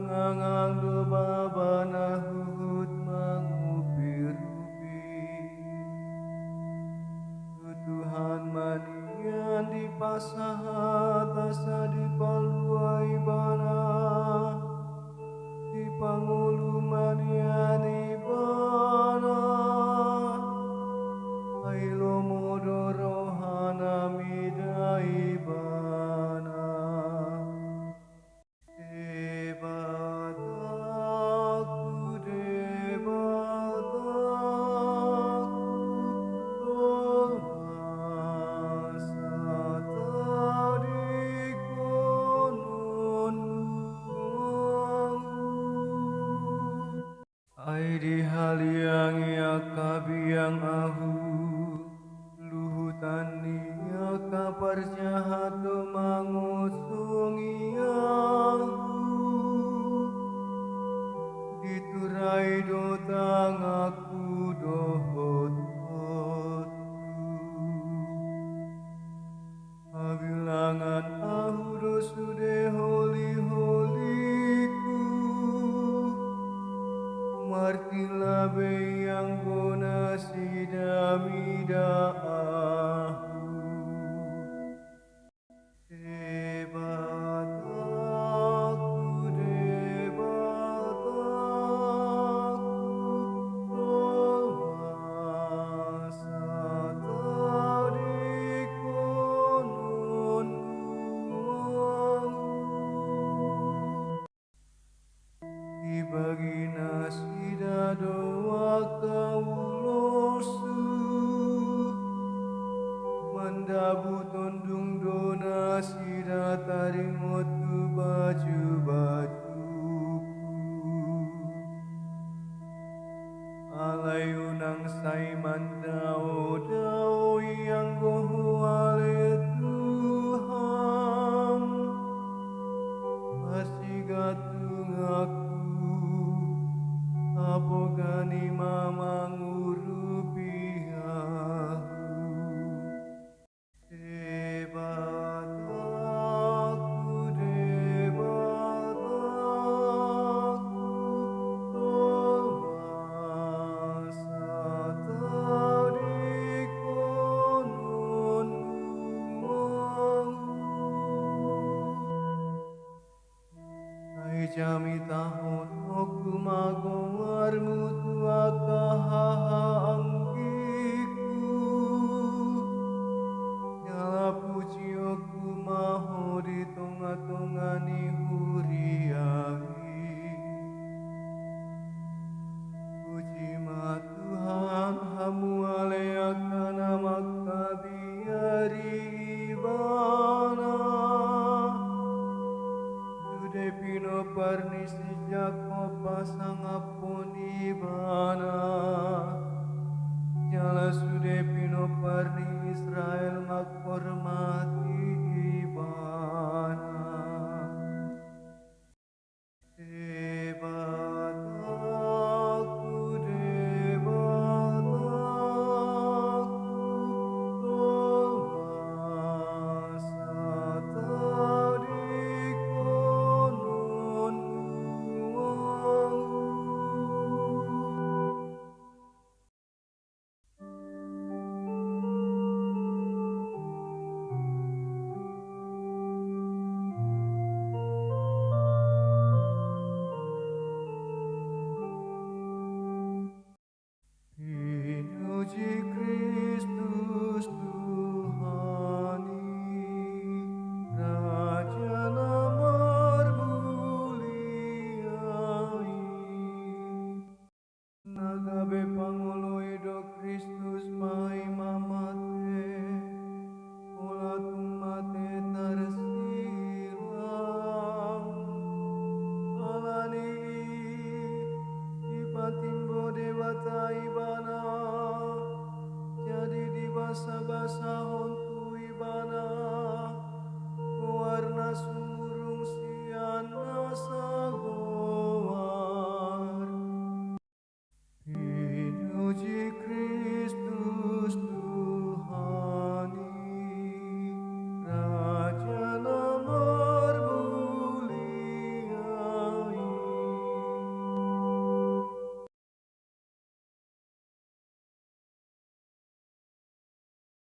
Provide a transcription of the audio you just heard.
ngangang do babana huhut mangupi-rupi. Tuhan manian di pasaha tasa di paluai bana, di pangulu manian ibana, ailo modo rohana mida ibana. Debataku, debataku, masa tadi kononmu. Ai di haliang ya kabiang ahu, luhutani ya kapar jahat do mangosungi aku. Diturai do tangaku dohot-hotku. Habilangan ahu do sude holi-holiku. Martilah yang gona sida-mida ahu. Debataku, debataku, masa tadi kononmu. Dibagi nasi doa kaulosu, mandabu tondung dona sida taringotu baju-bajuku. Alai unang sai mandao-dao yang gohu ale Tuhan, pasigatung aku, apogani mamangurupi aku. Debataku, debataku, masa tadi kononmu. Ai jami tahun oku magongarmu tuaka haha anggiku. Nyala puji oku maho di tonga-tongani huriai. Puji ma Tuhan hamu aleakana makabiari ibana. Sude pino parnisi jako pasangaponi bana. Nyala sude pino parni Israel makhormati